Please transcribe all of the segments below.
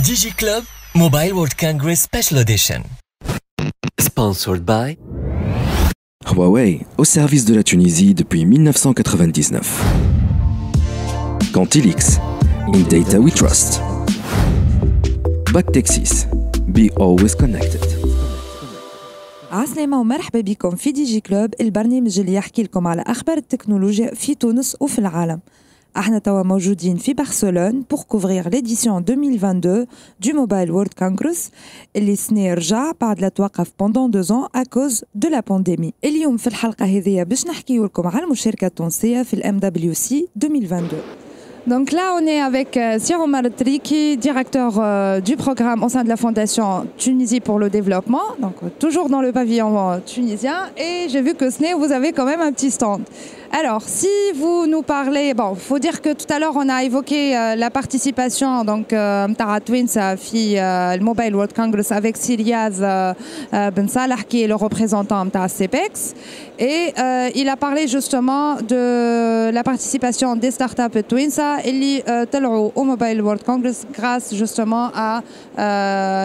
DigiClub Mobile World Congress Special Edition. Sponsored by Huawei, au service de la Tunisie depuis 1999. Cantilix, in data we trust. Bactexis, be always connected. عسلامة ومرحبا بكم في دي جي كلوب، البرنامج اللي يحكي لكم على أخبار التكنولوجيا في تونس وفي العالم. احنا توا موجودين في برشلونة pour couvrir l'édition 2022 du Mobile World Congress اللي سنة رجع بعد لا توقف pendant 2 ans à cause de la pandémie. اليوم في الحلقة هذه باش نحكيو لكم على المشاركة التونسية في MWC 2022. Donc là, on est avec Sir Omar Triki, directeur du programme au sein de la Fondation Tunisie pour le développement, donc toujours dans le pavillon tunisien. Et j'ai vu que vous avez quand même un petit stand. Alors, si vous nous parlez, bon, faut dire que tout à l'heure on a évoqué la participation donc Mtara Twins le Mobile World Congress avec Siriaz Ben Salah qui est le représentant Mtara CEPEX, et il a parlé justement de la participation des startups Twins اللي طلعوا au Mobile World Congress grâce justement à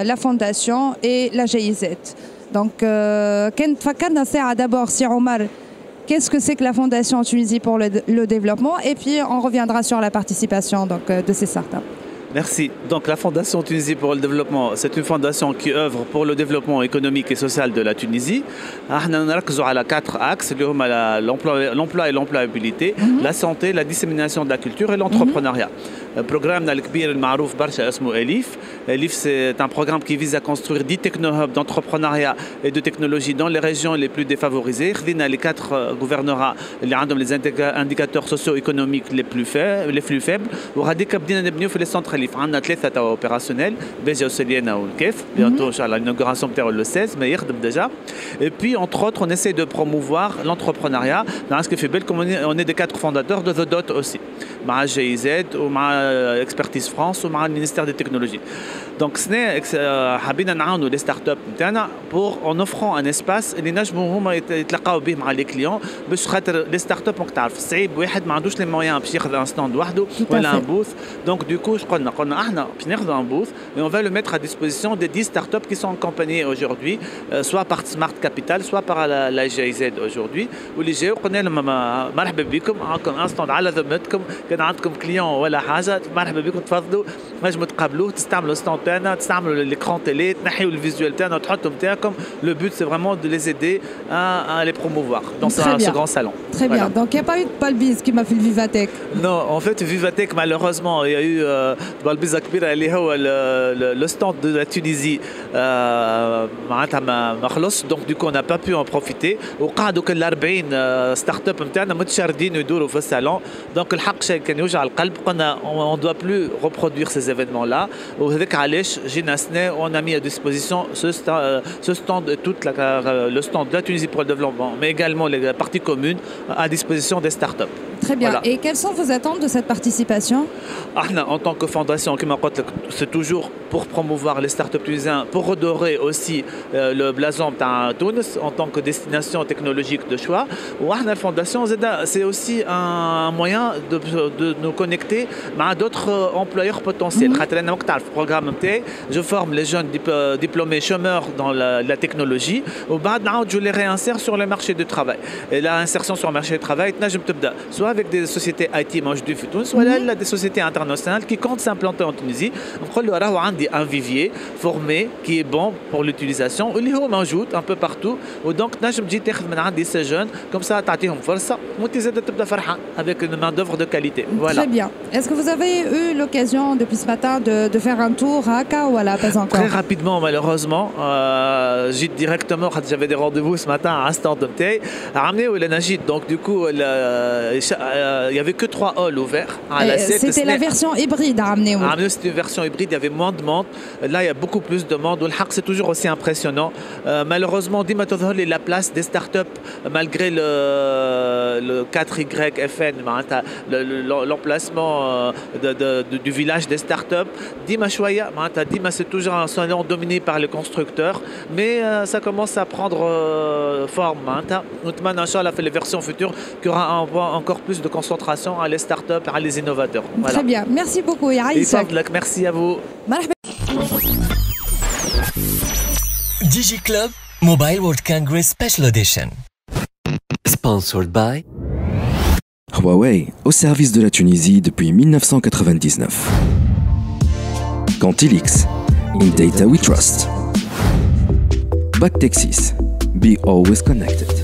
la fondation et la GIZ. Donc, كنت فكرنا ساعة d'abord Sir Omar. Qu'est-ce que c'est que la Fondation Tunisie pour le développement? Et puis, on reviendra sur la participation donc, de ces startups. Merci. Donc la Fondation Tunisie pour le développement, c'est une fondation qui œuvre pour le développement économique et social de la Tunisie. On a 4 axes, l'emploi et l'employabilité, la santé, la dissémination de la culture et l'entrepreneuriat. Le programme الكبير المعروف برشا اسمه ELIF. ELIF, c'est un programme qui vise à construire 10 techno-hubs d'entrepreneuriat et de technologie dans les régions les plus défavorisées. Les 4 gouvernorats اللي عندهم les indicateurs socio-économiques les plus faibles. وهذيك بدينا نبنيو في les centres ELIF. On a 3 opérationnels, Béja Osseliena ou le KEF. Bientôt, l'inauguration peut-être le 16, mais hier déjà. Et puis, entre autres, on essaie de promouvoir l'entrepreneuriat. Dans ce qui fait belle, comme on est des 4 fondateurs de The Dot aussi. مع GIZ ومع Expertise France ومع ministère des technologies. Donc, حابين نعاونوا les startups نتاعنا en offrant un espace اللي نجموا هما يتلاقاو به مع les clients باش خاطر les startups راك تعرف صعيب واحد ما عندوش les moyens باش ياخذ un stand وحده ولا un booth. Donc, du coup, قلنا احنا باش ناخذوا un booth et on va le mettre à disposition des 10 startups qui sont accompagnées aujourd'hui, soit par Smart Capital, soit par la GIZ aujourd'hui. واللي جاوا قلنا لهم مرحبا بكم، عندكم un stand على ذمتكم، كان عندكم كليون ولا حاجه مرحبا بكم، تفضلوا نجموا تقابلوه، تستعملوا الستاند تاعنا، تستعملوا l'écran télé، تنحيوا الفيزوال تاعنا وتحطوا نتاعكم. Le but c'est vraiment de les aider à les promouvoir dans ce grand salon. Très bien. Donc il n'y a pas eu de Balbiz qui m'a fait le Vivatech. Non, en fait Vivatech malheureusement il y a eu بالبيزة كبيرة اللي هو le stand de la Tunisie معناتها ما خلص. Donc du coup on n'a pas pu en profiter. وقعدوا كل 40 ستارت اب نتاعنا متشردين يدوروا في الصالون. Donc الحق شيء كان يوجع القلب. قلنا on doit plus reproduire ces événements là. وهذاك علاش جينا سنة on a mis à disposition ce stand et le stand de la Tunisie pour le développement, mais également les parties communes à disposition des startups. Très bien. Voilà. Et quelles sont vos attentes de cette participation? En tant que fondation, c'est toujours pour promouvoir les startups tunisiens, pour redorer aussi le blason de Tunis en tant que destination technologique de choix. La fondation, c'est aussi un moyen de nous connecter à d'autres employeurs potentiels. Programme je forme les jeunes diplômés chômeurs dans la technologie. Je les réinsère sur le marché du travail. Et l'insertion sur le marché du travail, soit avec des sociétés IT موجودين في تونس ولا des sociétés internationales qui comptent s'implanter en Tunisie. نقول له راهو عندي un vivier formé qui est bon pour l'utilisation واللي هو موجود un peu partout. ودونك نجم تجي تاخذ من عندي ces jeunes comme ça تعطيهم فرصة وانت زاد تبدا فرحان avec une main d'œuvre de qualité. Voilà. Très bien. Est-ce que vous avez eu l'occasion depuis ce matin de faire un tour à Aka ou pas encore? Très rapidement malheureusement. J'ai directement j'avais des rendez-vous ce matin à un stand نتاعي ramené ولا نجيت. Donc du coup il n'y avait que 3 halls ouverts. C'était la version hybride à ramener. C'était une version hybride, il y avait moins de monde. Là, il y a beaucoup plus de monde. C'est toujours aussi impressionnant. Malheureusement, la place des startups, malgré le 4YFN, l'emplacement du village des startups, Dima c'est toujours un salon dominé par les constructeurs, mais ça commence à prendre forme. On fait les versions futures qui aura encore plus de concentration à les startups, à les innovateurs. Voilà. Très bien, merci beaucoup. Merci à vous. DigiClub Mobile World Congress Special Edition. Sponsored by Huawei, au service de la Tunisie depuis 1999. Cantilix, in data we trust. Bactexis, be always connected.